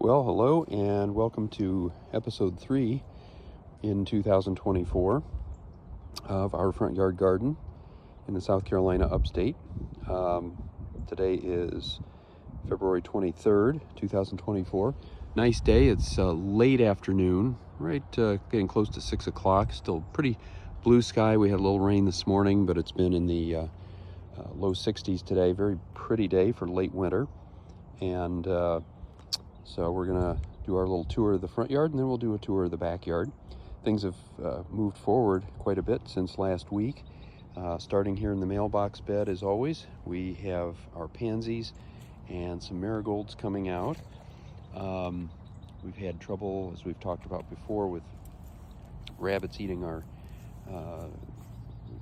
Well, hello and welcome to episode 3 in 2024 of our front yard garden in the South Carolina upstate. Today is February 23rd, 2024. Nice day. It's late afternoon, right getting close to 6 o'clock. Still pretty blue sky. We had a little rain this morning, but it's been in the low 60s today. Very pretty day for late winter. And so we're gonna do our little tour of the front yard, and then we'll do a tour of the backyard. Things have moved forward quite a bit since last week. Starting here in the mailbox bed, as always, we have our pansies and some marigolds coming out. We've had trouble, as we've talked about before, with rabbits eating our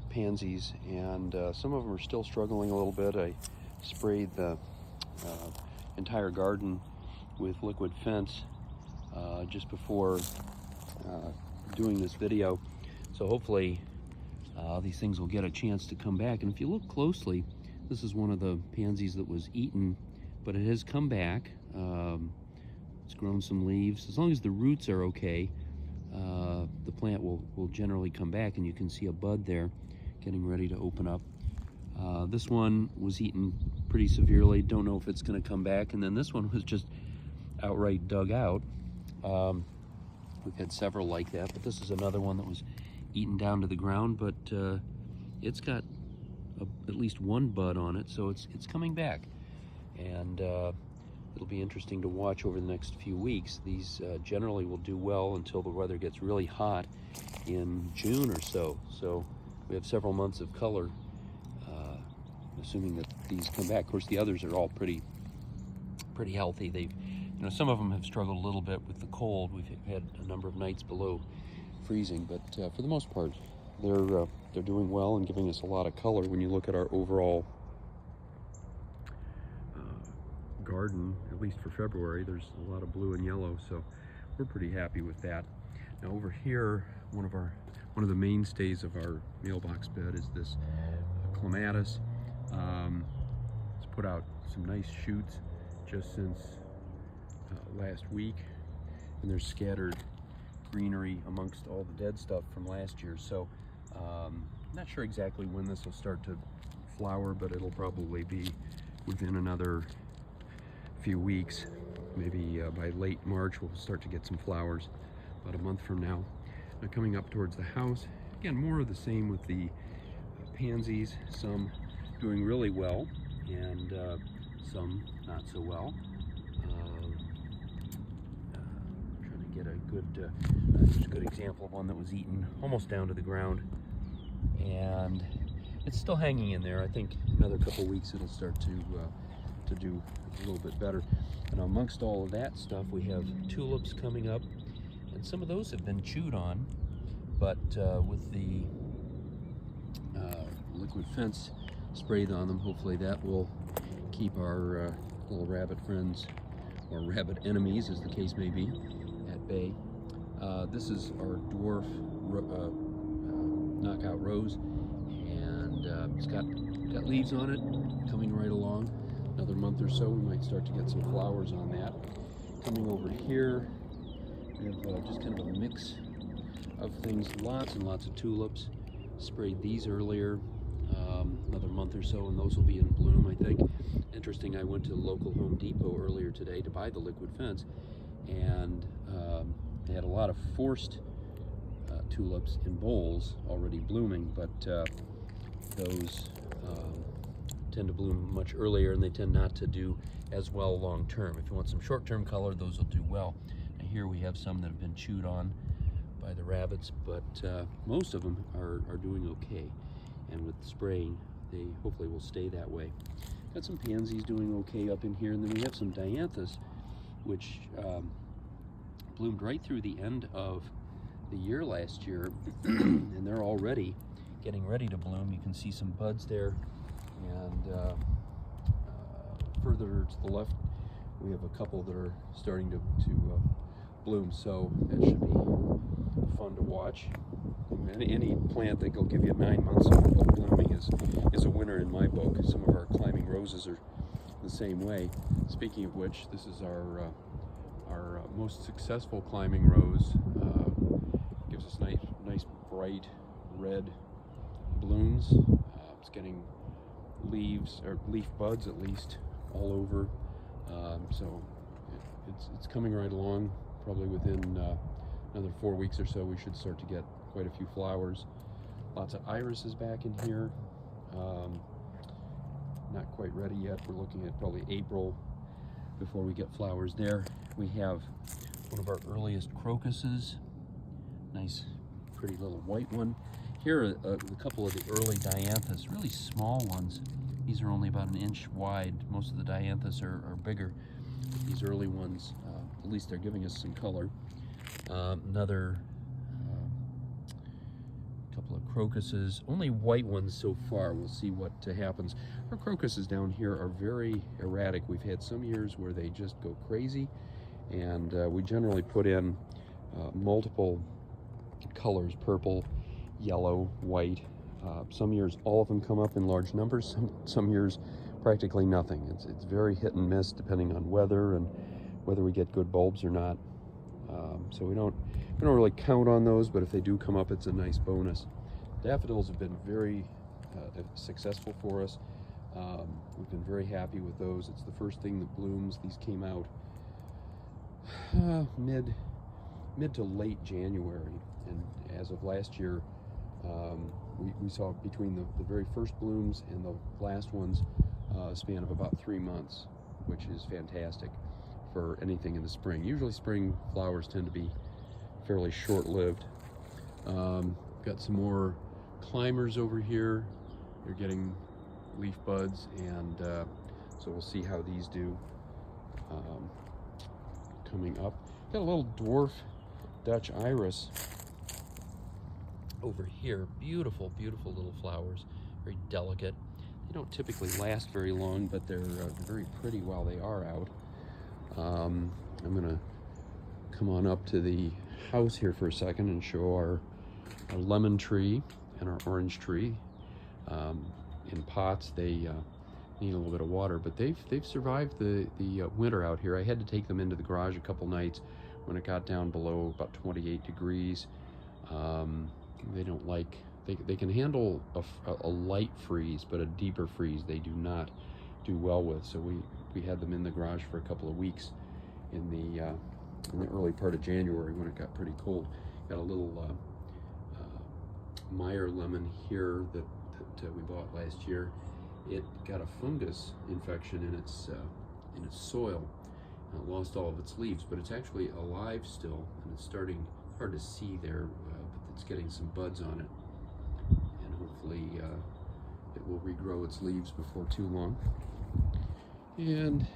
pansies, and some of them are still struggling a little bit. I sprayed the entire garden with liquid fence just before doing this video, so hopefully these things will get a chance to come back. And if you look closely, this is one of the pansies that was eaten, but it has come back. It's grown some leaves. As long as the roots are okay, the plant will generally come back, and you can see a bud there getting ready to open up. This one was eaten pretty severely. Don't know if it's going to come back. And then this one was just outright dug out. We've had several like that, but this is another one that was eaten down to the ground, but it's got at least one bud on it, so it's coming back. And it'll be interesting to watch over the next few weeks. These generally will do well until the weather gets really hot in June or so. So we have several months of color, assuming that these come back. Of course, the others are all pretty healthy. They've, some of them have struggled a little bit with the cold. We've had a number of nights below freezing, but for the most part, they're doing well and giving us a lot of color. When you look at our overall garden, at least for February, there's a lot of blue and yellow, so we're pretty happy with that. Now over here, one of the mainstays of our mailbox bed is this clematis. It's put out some nice shoots just since last week, and there's scattered greenery amongst all the dead stuff from last year. So not sure exactly when this will start to flower, but it'll probably be within another few weeks. Maybe by late March we'll start to get some flowers, about a month from now. Now coming up towards the house, again, more of the same with the pansies, some doing really well and some not so well. Trying to get a good example of one that was eaten almost down to the ground, and it's still hanging in there. I think another couple weeks it'll start to do a little bit better. And amongst all of that stuff, we have tulips coming up, and some of those have been chewed on, but with the liquid fence sprayed on them, hopefully that will keep our little rabbit friends, or rabbit enemies as the case may be, at bay. This is our dwarf knockout rose, and it's got leaves on it coming right along. Another month or so we might start to get some flowers on that. Coming over here, we have just kind of a mix of things, lots and lots of tulips. Sprayed these earlier, another month or so, and those will be in bloom, I think. Interesting, I went to the local Home Depot earlier today to buy the liquid fence, and they had a lot of forced tulips in bowls already blooming, but those tend to bloom much earlier, and they tend not to do as well long term. If you want some short-term color, those will do well. Now here we have some that have been chewed on by the rabbits, but most of them are doing okay, and with spraying they hopefully will stay that way. Got some pansies doing okay up in here, and then we have some dianthus which bloomed right through the end of the year last year and they're already getting ready to bloom. You can see some buds there, and further to the left we have a couple that are starting to bloom, so that should be fun to watch. Any plant that will give you 9 months of blooming is a winner in my book. Some of our climbing roses are the same way. Speaking of which, this is our our most successful climbing rose. Gives us nice bright red blooms. It's getting leaves, or leaf buds at least, all over. So it's coming right along. Probably within another 4 weeks or so, we should start to get quite a few flowers. Lots of irises back in here. Not quite ready yet. We're looking at probably April before we get flowers there. We have one of our earliest crocuses. Nice, pretty little white one. Here are a couple of the early dianthus, really small ones. These are only about 1 inch wide. Most of the dianthus are bigger. But these early ones, at least they're giving us some color. Another couple of crocuses, only white ones so far. We'll see what happens. Our crocuses down here are very erratic. We've had some years where they just go crazy, and we generally put in multiple colors: purple, yellow, white. Some years all of them come up in large numbers, some years practically nothing. It's very hit and miss depending on weather and whether we get good bulbs or not. So we don't really count on those, but if they do come up, it's a nice bonus. Daffodils have been very successful for us. We've been very happy with those. It's the first thing that blooms. These came out mid to late January, and as of last year, we saw between the very first blooms and the last ones a span of about 3 months, which is fantastic for anything in the spring. Usually spring flowers tend to be fairly short-lived. Got some more climbers over here. They're getting leaf buds, and so we'll see how these do coming up. Got a little dwarf Dutch iris over here. Beautiful, beautiful little flowers, very delicate. They don't typically last very long, but they're very pretty while they are out. I'm gonna come on up to the house here for a second and show our lemon tree and our orange tree. In pots, they need a little bit of water, but they've survived the winter out here. I had to take them into the garage a couple nights when it got down below about 28 degrees. They don't like, they can handle a light freeze, but a deeper freeze they do not do well with. So we had them in the garage for a couple of weeks in the early part of January when it got pretty cold. Got a little Meyer lemon here that we bought last year. It got a fungus infection in its soil, and it lost all of its leaves, but it's actually alive still, and it's starting, hard to see there, but it's getting some buds on it, and hopefully it will regrow its leaves before too long. And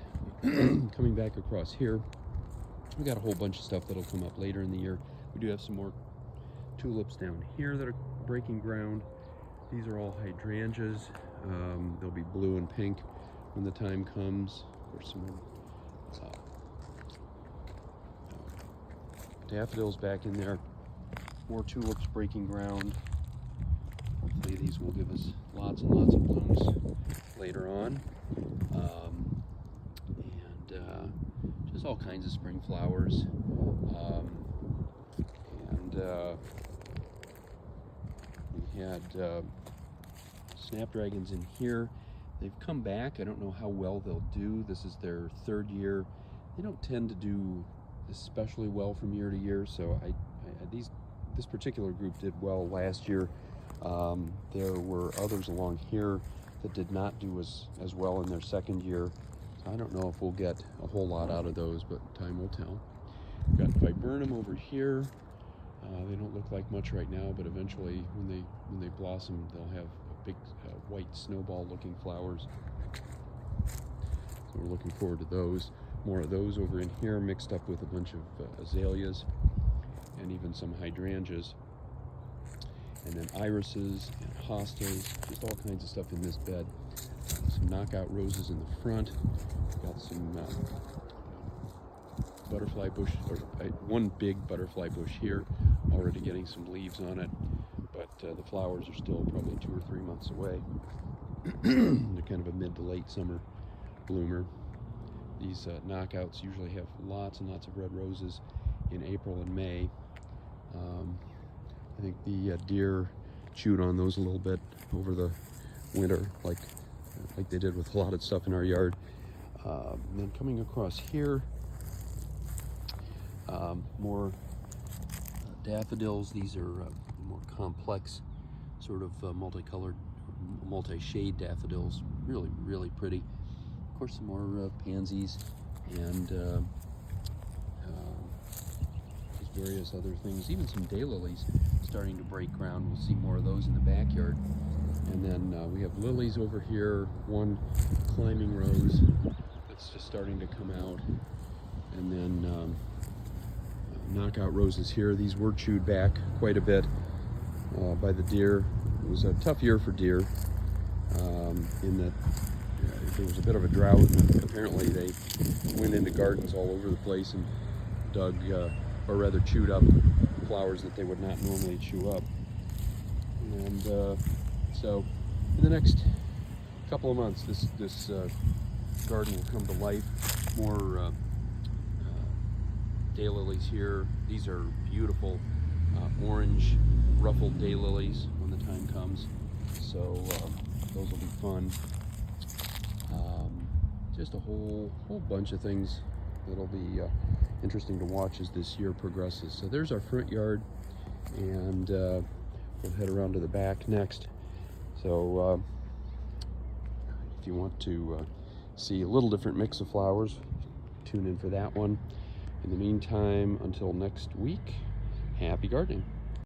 coming back across here, we got a whole bunch of stuff that'll come up later in the year. We do have some more tulips down here that are breaking ground. These are all hydrangeas. They'll be blue and pink when the time comes. There's some daffodils back in there. More tulips breaking ground. Hopefully these will give us lots and lots of blooms later on. Just all kinds of spring flowers. We had snapdragons in here. They've come back. I don't know how well they'll do. This is their 3rd year. They don't tend to do especially well from year to year, so this particular group did well last year. There were others along here that did not do as well in their 2nd year. I don't know if we'll get a whole lot out of those, but time will tell. We've got viburnum over here. They don't look like much right now, but eventually when they blossom, they'll have big white snowball-looking flowers. So we're looking forward to those. More of those over in here, mixed up with a bunch of azaleas and even some hydrangeas. And then irises and hostas, just all kinds of stuff in this bed. Some knockout roses in the front. Got some butterfly bush, or one big butterfly bush here, already getting some leaves on it, but the flowers are still probably 2 or 3 months away. They're kind of a mid to late summer bloomer. These knockouts usually have lots and lots of red roses in April and May. I think the deer chewed on those a little bit over the winter, like they did with a lot of stuff in our yard. Then coming across here, more daffodils. These are more complex, sort of multicolored, multi-shade daffodils. Really, really pretty. Of course, some more pansies and just various other things. Even some daylilies starting to break ground. We'll see more of those in the backyard. And then we have lilies over here. One climbing rose that's just starting to come out. And then knockout roses here. These were chewed back quite a bit by the deer. It was a tough year for deer in that there was a bit of a drought, and apparently they went into gardens all over the place and dug, or rather chewed up flowers that they would not normally chew up. And so in the next couple of months, this garden will come to life. More daylilies here. These are beautiful orange ruffled daylilies when the time comes. So those will be fun. Just a whole bunch of things that'll be interesting to watch as this year progresses. So there's our front yard, and we'll head around to the back next. So if you want to see a little different mix of flowers, tune in for that one. In the meantime, until next week, happy gardening.